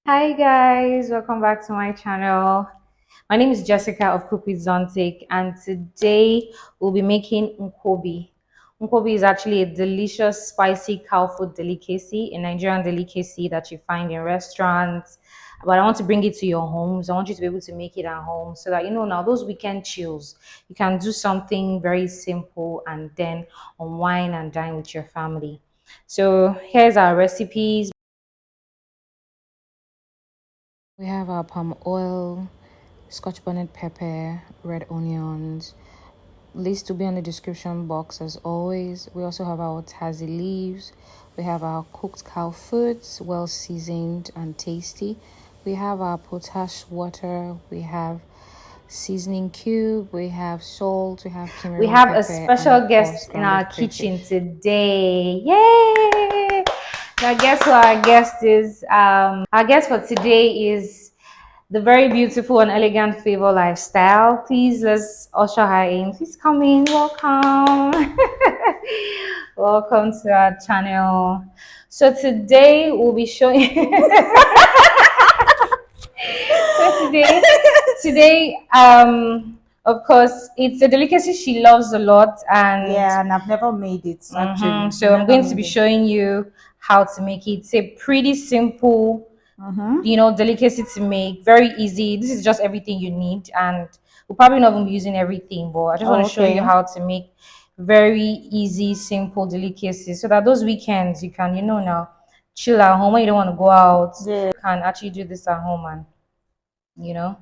Hi guys, welcome back to my channel. My name is Jessica of Cook with Zontic, and today we'll be making Nkwobi. Nkwobi is actually a delicious spicy cow food delicacy, a Nigerian delicacy that you find in restaurants. But I want to bring it to your homes. I want you to be able to make it at home so that now those weekend chills, you can do something very simple and then unwind and dine with your family. So here's our recipes. We have our palm oil, scotch bonnet pepper, red onions. List will be on the description box as always. We also have our Utazi leaves. We have our cooked cow foods, well seasoned and tasty. We have our potash water. We have seasoning cube. We have salt. We have We Cameroon have a pepper, and special of course guest in our grounded kitchen crayfish. today. Yay! Now, guess who our guest is? Our guest for today is the very beautiful and elegant Fayvoor Lifestyle. Please let's usher her in. Please come in. Welcome. Welcome to our channel. So today we'll be showing. So today, of course, it's a delicacy she loves a lot, and Yeah, and I've never made it actually. so I'm Never going to made be it. showing you how to make it. It's a pretty simple, Mm-hmm. delicacy to make. Very easy. This is just everything you need, and we'll probably not even be using everything, but I just want Oh, to show you okay. how to make very easy, simple delicacies so that those weekends you can, now chill at home when you don't want to go out. Yeah. You can actually do this at home and you know.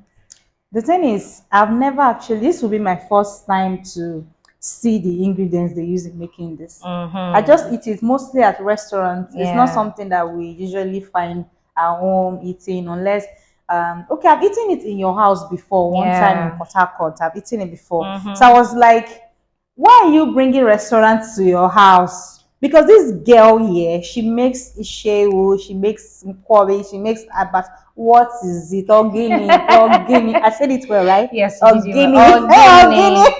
The thing is, I've never actually. This will be my first time to see the ingredients they use in making this. I just Mm-hmm. eat it mostly at restaurants. It's not Yeah. something that we usually find at home eating unless. Okay, I've eaten it in your house before. One time in Yeah. Port Harcourt, I've eaten it before. So I Mm-hmm. was like, why are you bringing restaurants to your house? Because this girl here, she makes Isi Ewu, she makes Nkwobi, she makes abat. What is it? Ogini, ogini. I said it well, right? Yes, you did well. Ogini, ogini. Organic.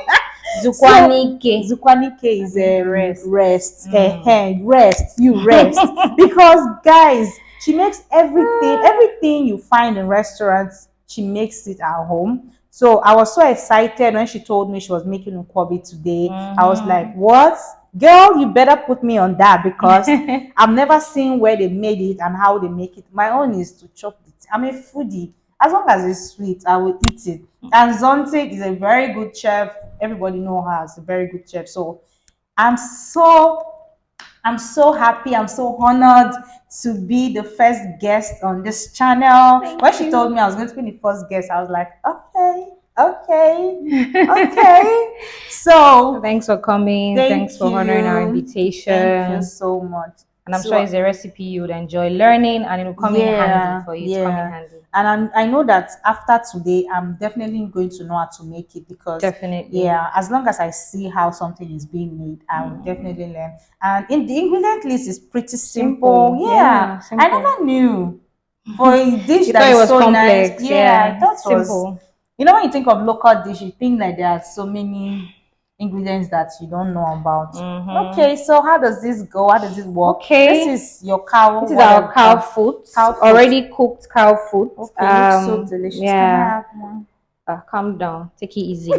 So Zukwanike. Zukwanike is Abi rest. rest, Mm. rest, you rest. Because guys, she makes everything you find in restaurants, she makes it at home. So I was so excited when she told me she was making Nkwobi today. I was like, Mm-hmm. what? Girl, you better put me on that because I've never seen where they made it and how they make it. My own is to chop it. I'm a foodie. As long as it's sweet, I will eat it. And Zontic is a very good chef. Everybody know her as a very good chef. So I'm so I'm so happy. I'm so honored to be the first guest on this channel. When Thank she told you. me I was going to be the first guest, I was like, okay, okay, okay. So Thanks for coming. Thanks thank for honoring our you. Thank you invitation. so much. And I'm sure So it's a recipe you would enjoy learning and it will come in handy yeah, for you. It's coming yeah. handy. And I know that after today, I'm definitely going to know how to make it because, Definitely. yeah, as long as I see how something is being made, I will definitely learn. And in the ingredient list is pretty simple. Simple. Yeah, Yeah, I simple. never knew for a dish You that thought it is was so nice. complex. Yeah, I Yeah, thought it's it was, simple. when you think of local dish, you think like there are so many ingredients that you don't know about. Mm-hmm. Okay, so how does this go? How does it work? This Okay. is your cow, This is our cow whatever. foot, Cow foot. already cooked cow foot. Okay, looks so delicious. Can I Yeah. have one? Calm down, take it easy.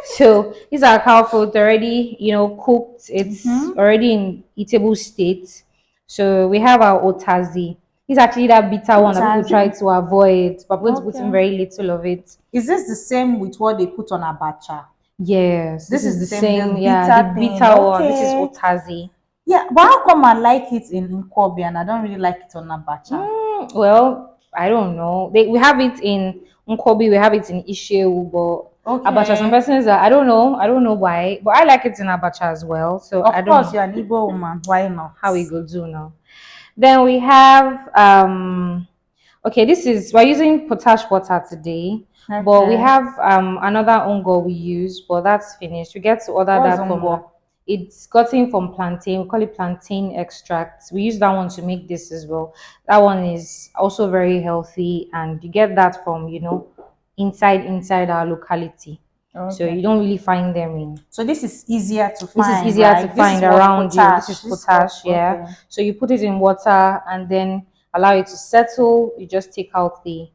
So these are cow foot already, cooked. It's Mm-hmm. already in eatable state. So we have our otazi. It's actually that bitter one that people try Utazi. to avoid, but I'm going to put in Okay. very little of it. Is this the same with what they put on abacha? Yes, this This is is the the same, the same. Yeah, the bitter thing. bitter one. This is Okay. otazi. Yeah, but how come I like it in Nkwobi and I don't really like it on abacha? Well, I don't know. We have it in Nkwobi, we have it in Isi Ewu, but Abacha, some Okay. persons are, I don't know. I don't know why, but I like it in Abacha as well. So I Of don't course, know you're an Igbo woman. Why not? how we go do now. Then we have okay, this is we're using potash water today, but we Okay. have another ongo we use, but that's finished. We get to order What's that from ungo? it's gotten from plantain. We call it plantain extract. We use that one to make this as well. That one is also very healthy, and you get that from inside our locality. So Okay. you don't really find them in So this is easier to this is find, easier to right? This is find what around you. This is potash. This is what, potash, yeah. okay. So you put it in water and then allow it to settle. You just take out the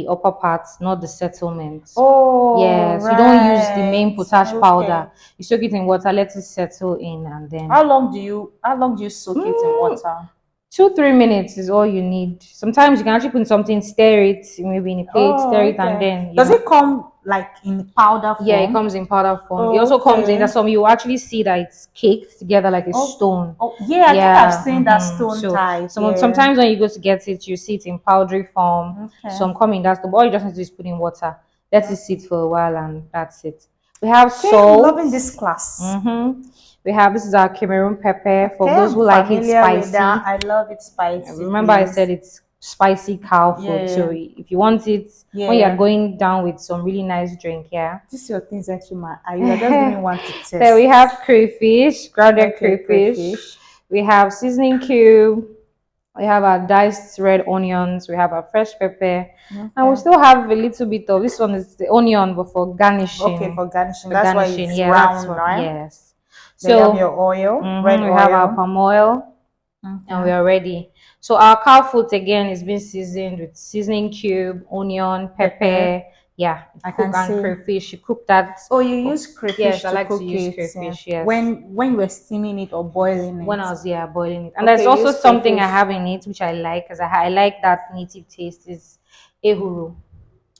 upper parts, not the settlement. Oh, Yes, you don't use the main right. potash Okay. powder. You soak it in water, let it settle in, and then How long do you soak it in mm, water? 2-3 minutes is all you need. Sometimes you can actually put in something, stir it, maybe in a plate, stir Oh, it, and okay. then Does it come like in powder yeah, it form? comes in powder form. It Oh, also comes in that okay. some you actually see that it's caked together like a Oh, stone. oh, yeah, I think I've Yeah. seen that stone So type. Yeah. sometimes when you go to get it, you see it in powdery form. Okay. Some come in that stuff. All you just need to do is put in water, let it sit for a while, and that's it. We have Okay, I'm salt. loving this class. We have this is our Cameroon pepper for Okay, those I'm who like it familiar with that. spicy. I love it spicy, Remember, I please. said it's spicy cow food. So Yeah, if you want it when you're yeah. going down with some really nice drink, yeah. This your things actually, you are just giving one to So we test. have crayfish, grounded Okay, crayfish. crayfish. We have seasoning cube. We have our diced red onions. We have our fresh pepper. And we Okay. still have a little bit of this one is the onion, but for Okay, garnishing. for garnishing. For That's why garnishing, it's yeah, that's round, what, right? yes. Then you have So your oil, red we have our oil. palm oil and Okay. we are ready. So our cow food again is being seasoned with seasoning cube, onion, Pepper. pepper. Yeah, I cook can and see. crayfish. You cook that. Oh, you Oh, use yes, crayfish I to like to cook use it, yeah. crayfish. Yes, When you were steaming it or boiling when I it. was boiling it, and there's Okay, you also use something I crayfish. have in it which I like because I like that native taste is ehuru.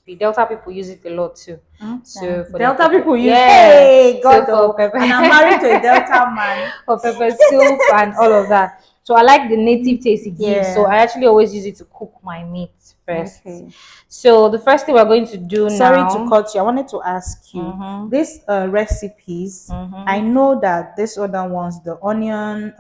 The Delta people use it a lot too. Okay. So for their Delta pepper, people use, yeah. hey, So God, for oh, and I'm married to a Delta man. for pepper soup and all of that. So I like the native taste it gives. So Yeah. I actually always use it to cook my meat first. Okay. So the first thing we're going to do Sorry to now. cut you. I wanted to ask you these recipes. I know that this other ones, the onion,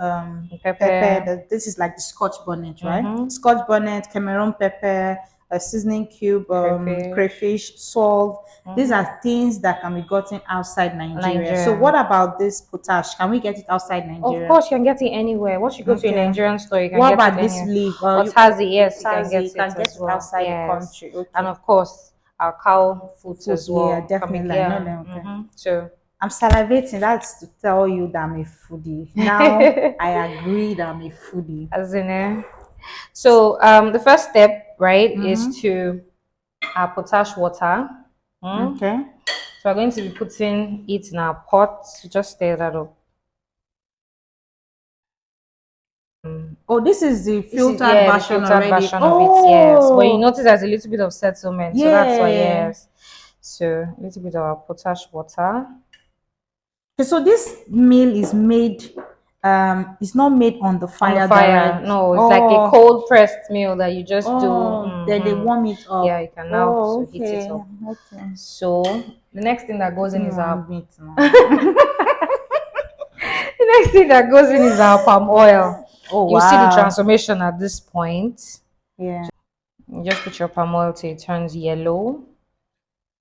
pepper. Pepper. This is like the Scotch bonnet, right? Scotch bonnet, Cameroon pepper, a seasoning cube, Crayfish. crayfish, salt. These are things that can be gotten outside Nigeria. So Nigeria. what about this potash? Can we get it outside Of Nigeria? course, you can get it anywhere. Once you go to a Okay. Nigerian store, you can What get it about this anywhere. leaf? Utazi, yes, you can Utazi, get you it can get as it well. outside the Yes, country. and Okay. of course, our cow foods Food, as yeah, well. Can definitely. be, I know yeah. them. Okay. So, I'm salivating. That's to tell you that I'm a foodie. Now I agree that I'm a foodie. as in, so the first step, right, is Mm-hmm. to our potash water. Okay. So we're going to be putting it in our pot. Just stir that up. Oh, this is the This is filtered the version filtered already. version of it, yes. But you Oh, notice there's a little bit of settlement, so that's why, yeah. yes. So a little bit of our potash water. Okay, so this meal is made. It's not made on the On the fire fire. direct. No, it's like a Oh, cold pressed meal that you just do. then they warm it Yeah, up. you can now Oh, so heat it okay, up. okay. So the next thing that goes in Putting is me our on meat now. the next thing that goes in is our palm oil. Oh You see the wow. transformation at this point. Yeah. You just put your palm oil till it turns yellow.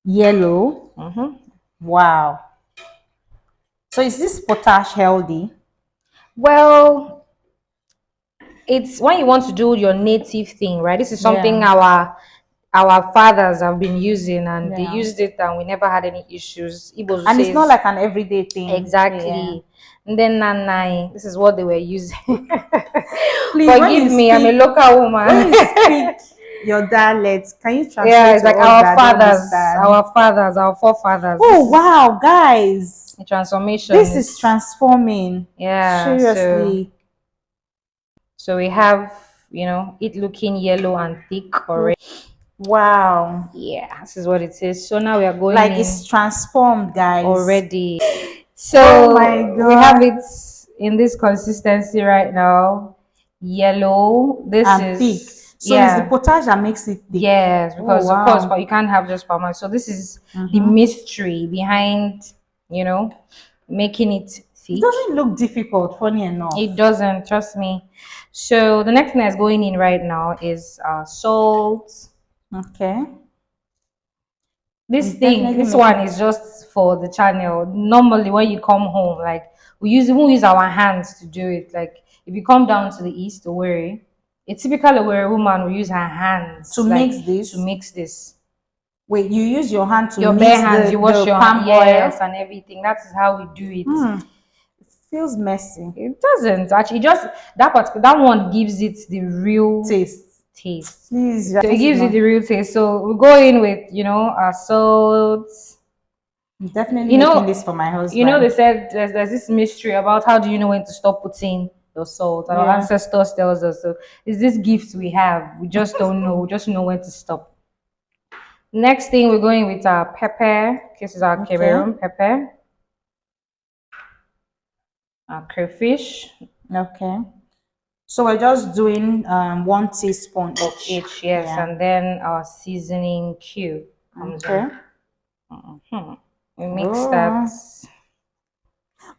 Yellow. Mm-hmm. Wow. So is this potash healthy? Well, it's when you want to do your native thing, right? This is something Yeah. our fathers have been using, and they Yeah. used it, and we never had any issues. Igbo And it's not says like an everyday thing. Yeah. exactly. And then nanai, this is what they were using. Please, Forgive me, I'm a local when woman. you speak your dialect, can you Yeah, translate it's to like us that don't understand? our forefathers. This Oh is wow, guys. a transformation. This is transforming. Yeah. Seriously. So we have it looking yellow and thick already. Wow. Yeah, this is what it is. So now we are going Like it's in transformed, guys. already. Oh my So we have god. it in this consistency right now. Yellow. This And thick. is So it's the potash that makes it thick. yes, Oh because of course, wow. but you can't have just palm oil. So this is the Mm-hmm. mystery behind, making it It thick. doesn't look difficult, funny enough. It doesn't, trust me. So the next thing that's going in right now is salt. Okay. This It's thing, definitely this one making is just for the channel. Normally, when you come home, like we use our hands to do it. Like if you come down to the east, Owerri, a typical Owerri woman will use her hands to like mix to this. mix this. Wait, you use your hand to Your mix bare hands, you wash the your palm oil? yes and everything. That is how we do it. Hmm. feels messy. It doesn't actually. Just that one gives it the real Taste. taste. Please, So it this is gives it not the real taste. So we go in with our salt. I'm definitely You making know, this for my they husband. said there's this mystery about how do you know when to stop putting your salt. Our Yeah. ancestors tells us so. It's this gift we have. We just don't know. We just know when to stop. Next thing we're going with our pepper. This is our Okay. Cameroon pepper. Our crayfish Okay. So we're just doing 1 teaspoon of each. each, yes, Yeah. and then our seasoning cube comes Okay. in. We mix that. Oh.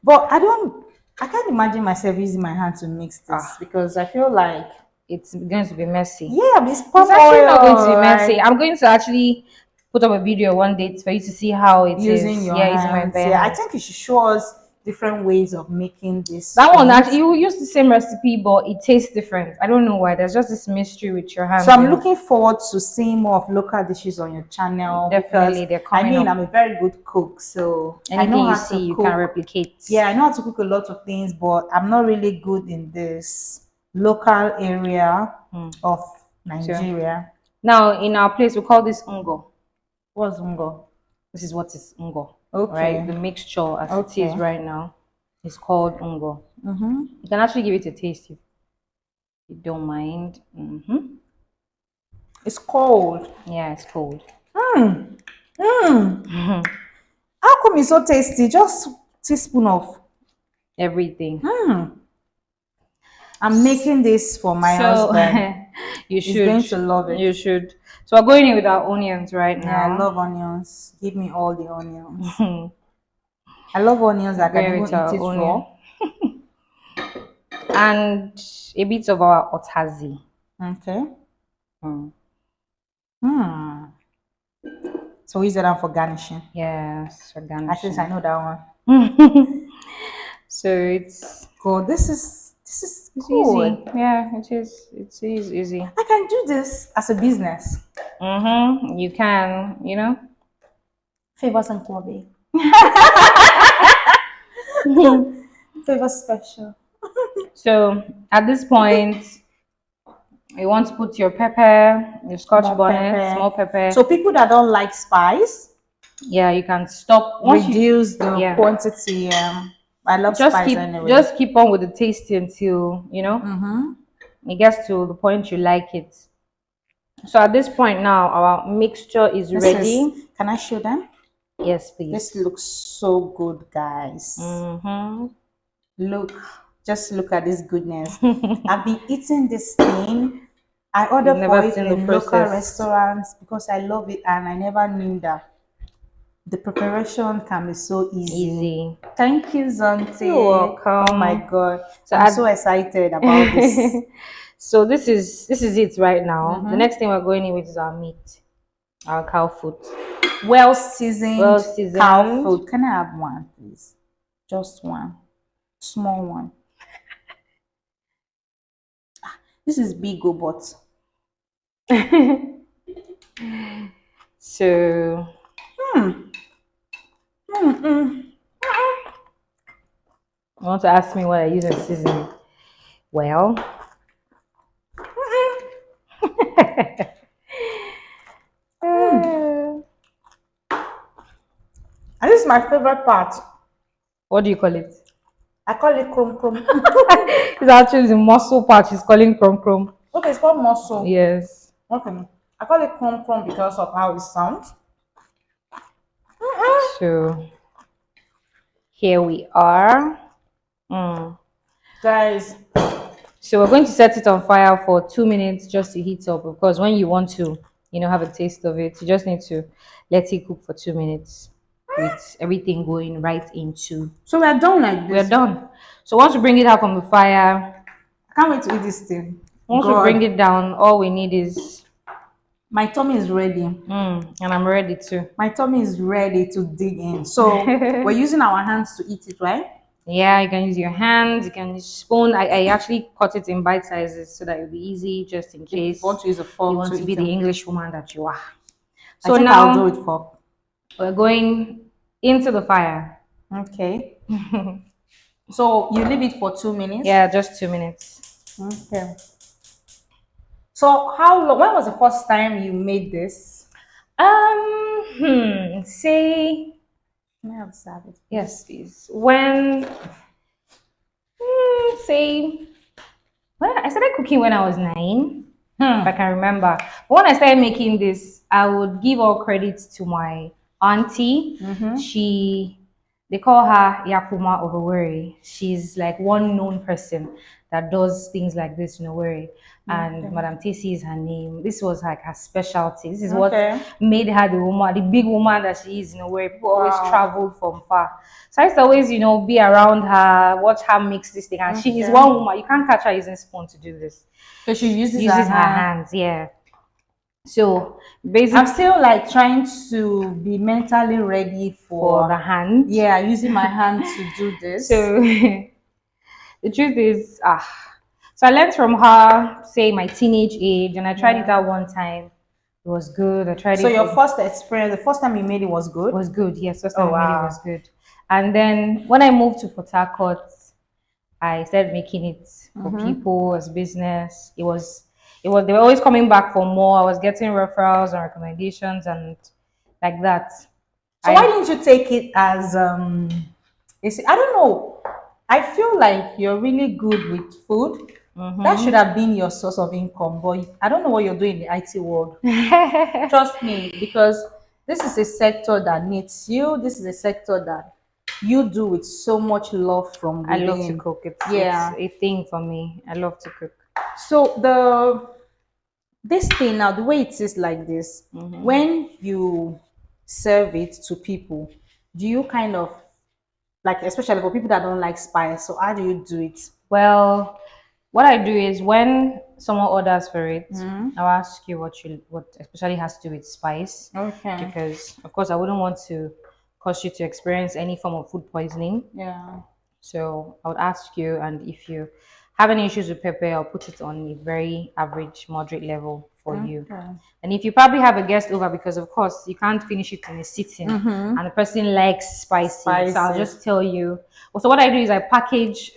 But I can't imagine myself using my hand to mix this Ah, because I feel like, it's going to be messy. yeah, it's It's palm actually not going to be oil, messy. like I'm going to actually put up a video one day for you to see how it using is. your Yeah, using my hands. bare Yeah, I hands. think you should show us different ways of making these That one actually, things. you use the same recipe, but it tastes different. I don't know why. There's just this mystery with your So hands I'm in it. looking forward to seeing more of local dishes on your channel because Definitely, they're I coming mean up. I'm a very good cook, so I Anything know you how to see, you can cook. replicate. Yeah, I know how to cook a lot of things, but I'm not really good in this local area of So Nigeria. now in our place, we call this ungo. What's ungo? This is what is ungo, right? The Okay. mixture as it is Okay. right now is called ungo. Mm-hmm. You can actually give it a taste if you don't mind. It's cold. Yeah, it's cold. Mm. Mm. How come it's so tasty? Just teaspoon of. Everything. Mm. I'm making this for my So husband. you He's should, going to love it. you should. So we're going in with our onions right Yeah, I now. love onions. Give me all the onions. I love onions. I can Going with even eat our it onion raw. and a bit of our Utazi. Okay. Mm. Hmm. So we use that for garnishing. Yes, for At least I garnishing. know that one. So it's God, this is it's good. easy. Yeah, it is. It is easy. I can do this as a business. You can, Favors and Nkwobi. Favor special. So at this point, you want to put your pepper, your scotch More bonnet, pepper. small pepper. So people that don't like spice, Yeah, you can stop once you. reduce the Yeah, quantity. I love just spice keep anyway. just keep on with the taste until Mm-hmm. it gets to the point you like it. So at this point now, our mixture is This is. ready. Can I show them? Yes, This please. looks so good, guys. Mm-hmm. Look, just look at this goodness. I've been eating this thing. I order You've for never it seen the in local process. restaurants because I love it and I never knew that the preparation can be so easy. Easy. Thank you, You're Zonte. Oh my welcome. God. So I'm so excited about this. so this is it right now. The Mm-hmm. next thing we're going in with is our meat, our cow foot, Well seasoned well cow seasoned. food. Can I have one, please? Just one. Small one. This is big, oh, but So mm-mm. you want to ask me what I use in seasoning? Well, And this is my favorite part. what do you call it? I call it krum krum. It's actually the muscle part. She's calling crom crom. Okay, it's called muscle. Yes. Okay. I call it krum krum because of how it sounds. So here we are. Mm. Guys, So we're going to set it on fire for 2 minutes just to heat up because when you want to, have a taste of it, you just need to let it cook for 2 minutes with everything going right into. so we are done like We're this. done. So once we bring it out from the fire, I can't wait to eat this thing. once we bring God, it down, all we need is, my tummy is ready. and I'm ready too. My tummy is ready to dig in. So we're using our hands to eat it, right? Yeah, you can use your hands, you can use spoon. I actually cut it in bite sizes so that it'll be easy just in If you case want to use a you fork want to to eat be the them. English woman that you are. I So think I'll do now it fork. we're going into the fire. Okay. So you leave it for 2 minutes. Yeah, just 2 minutes. Okay. So how long? When was the first time you made this? Say May I have served it, yes, please? please. Say when I started cooking when I was 9, if I Hmm. can remember. But when I started making this, I would give all credit to my auntie. Mm-hmm. She, they call her Yakuma of Owerri. She's like one known person that does things like this in Owerri. And Okay. Madam Tisi is her name. This was like her specialty. This is what Okay. made her the woman, the big woman that she is in Owerri. People always Wow. traveled from far. So I used to always, be around her, watch her mix this thing. And she is Okay. one woman. You can't catch her using spoon to do this. So she uses her Uses her hand. hands, yeah. So I'm basically still like trying to be mentally ready for the for, hand. yeah, using my hand to do this. So the truth is, so I learned from her, say my teenage age, and I tried it Yeah. out one time. It was good. I tried So it. your It first experience, the first time you made it was good? was good. Yes, first time Oh I made it was wow. good. And then when I moved to Port Harcourt, I started making it for Mm-hmm. people as business. It was they were always coming back for more. I was getting referrals and recommendations and like that. So why I didn't you take it as I don't know. I feel like you're really good with food. That should have been your source of income, but I don't know what you're doing in the IT world. Trust me, because this is a sector that needs you. This is a sector that you do with so much love from I love to within. cook. It's Yeah. a thing for me. I love to cook. So this thing now, the way it is like this, when you serve it to people, do you kind of like, especially for people that don't like spice, so how do you do it? Well, what I do is when someone orders for it, Mm. I'll ask you what especially has to do with spice, Okay. because of course I wouldn't want to cause you to experience any form of food poisoning. Yeah. So I would ask you, and if you have any issues with pepper, I'll put it on a very average, moderate level for you. Okay. And if you probably have a guest over, because of course you can't finish it in a sitting, and the person likes spicy, so I'll Spices just tell you. So what I do is I package,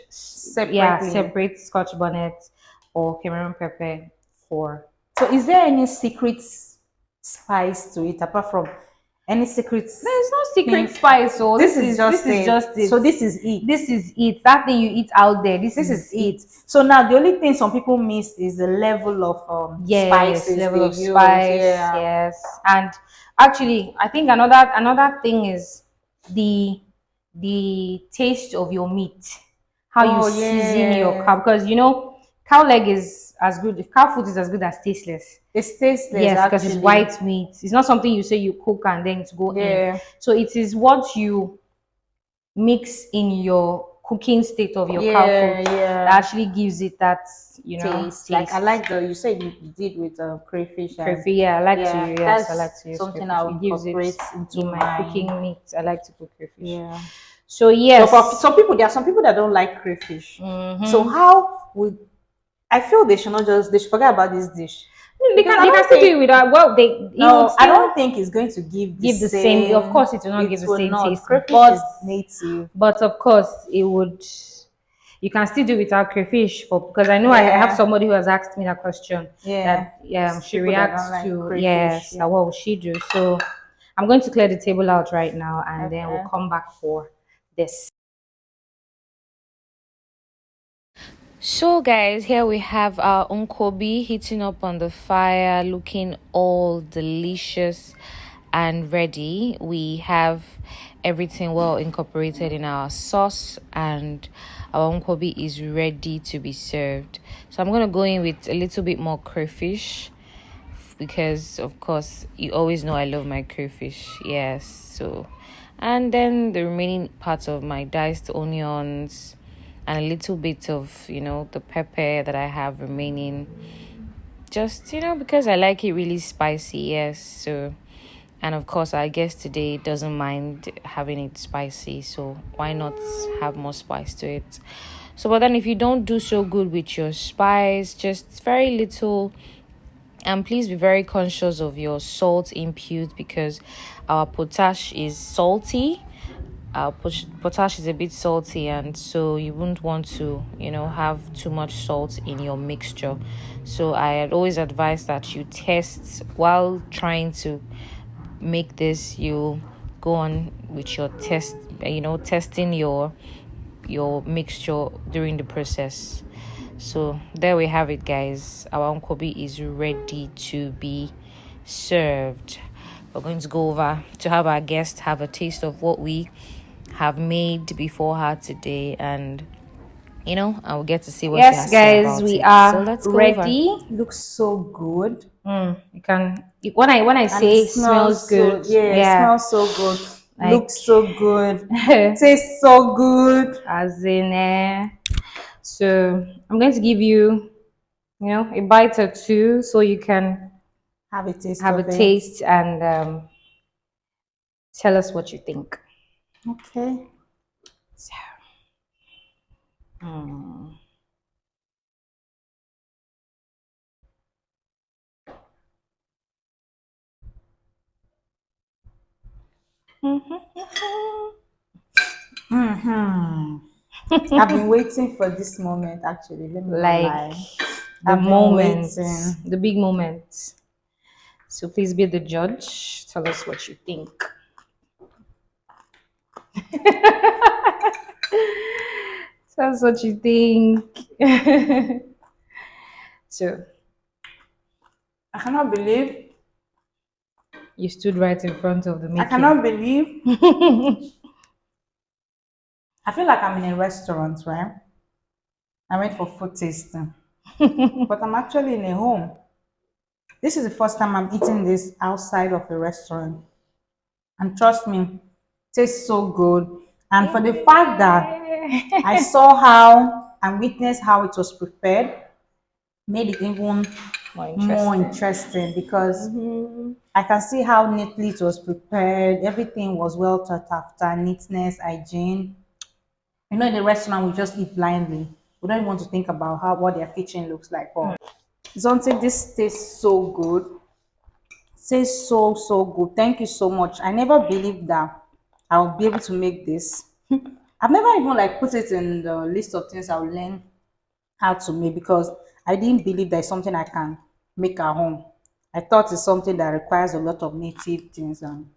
yeah, separately. separate Scotch bonnet or Cameroon pepper for. So is there any secret spice to it apart from any secret There's no secret thing? spice, so This this is is just this is it. just it. So this is it. This is it. That thing you eat out there. This This is is it. it. So now the only thing some people miss is the level of Yes, spices level they of use. spice, Yeah. yes. And actually, I think another thing is the the taste of your meat, how you Oh season your yeah. cow, because cow leg is as good, if cow food is as good as tasteless. It's tasteless Yes, because it's actually. white meat. It's not something you say you cook and then it's go in. Yeah. So it is what you mix in your cooking state of your cow Yeah, food that yeah. actually gives it that Taste. Like I taste. like the you said you did with crayfish and Crayfish, yeah, I like to. yeah, Yes, I that's like to use something crayfish. I'll It gives it incorporate into in my my cooking meat. I like to cook crayfish. yeah. So So for yes, some people, there are some people that don't like crayfish. So mm-hmm. how would I feel they should not just they should forget about this dish they because can I they can don't still do think it without. Well, it would no, I still don't think it's going to give the give the same. Of same. course, it will not It give the will same not. taste, Crayfish but is native. of course it would. You can still do without crayfish for, because I know I have Yeah, somebody who has asked me that question, yeah. that It's she people that don't reacts like to, crayfish. yes, that Yeah. what will she do. So I'm going to clear the table out right now, and then we'll Okay. come back for this. So guys, here we have our Nkwobi heating up on the fire, looking all delicious and ready. We have everything well incorporated in our sauce, and our Nkwobi is ready to be served. So I'm going to go in with a little bit more crayfish, because of course you always know I love my crayfish. Yes, so, and then the remaining parts of my diced onions and a little bit of the pepper that I have remaining, just because I like it really spicy. Yes, so, and of course I guess today doesn't mind having it spicy, so why not have more spice to it. So but then if you don't do so good with your spice, just very little. And please be very conscious of your salt input, because our potash is salty. potash is a bit salty, and so you wouldn't want to, have too much salt in your mixture. So I had always advised that you test while trying to make this. You go on with your test, testing your mixture during the process. So there we have it, guys. Our Nkwobi is ready to be served. We're going to go over to have our guests have a taste of what we have made before her today, and I'll get to see what she has Yes, to say guys, about we it. So are let's go over. ready. Looks so good. You can when I And it say smells so, good, yeah, it yeah, smells so good. like Looks so good. Tastes so good. as in so I'm going to give you a bite or two so you can Have a taste have a of it. taste and tell us what you think. Okay. So, mm. Mm-hmm. I've been waiting for this moment, actually. Let me not Like lie. the I've been moments, waiting. the big moments. So please be the judge. Tell us what you think. Tell us what you think. So I cannot believe. you stood right in front of the I making. cannot believe. I feel like I'm in a restaurant, right? I went for food tasting, but I'm actually in a home. This is the first time I'm eating this outside of a restaurant. And trust me, tastes so good. And for the fact that I saw how and witnessed how it was prepared, made it even More more interesting. interesting because Mm-hmm. I can see how neatly it was prepared. Everything was well thought after, neatness, hygiene. In the restaurant we just eat blindly. We don't even want to think about how what their kitchen looks like. But something this tastes so good. Tastes so good. Thank you so much. I never believed that I'll be able to make this. I've never even like put it in the list of things I'll learn how to make because I didn't believe there's something I can make at home. I thought it's something that requires a lot of native things and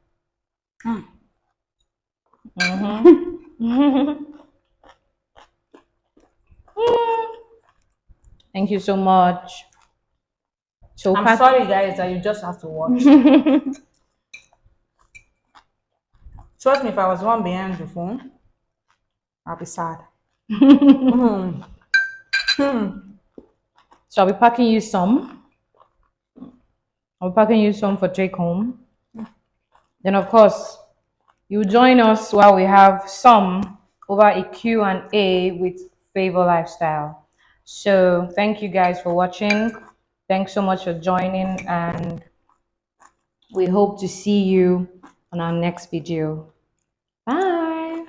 Thank you so much. So I'm Pat. sorry guys that you just have to watch. Trust me, if I was one behind the phone, I'll be sad. Mm. Hmm. So I'll be packing you some. I'll be packing you some for take home. Then of course you join us while we have some over a Q&A with Fayvoor Lifestyle. So thank you guys for watching. Thanks so much for joining, and we hope to see you on our next video. Bye.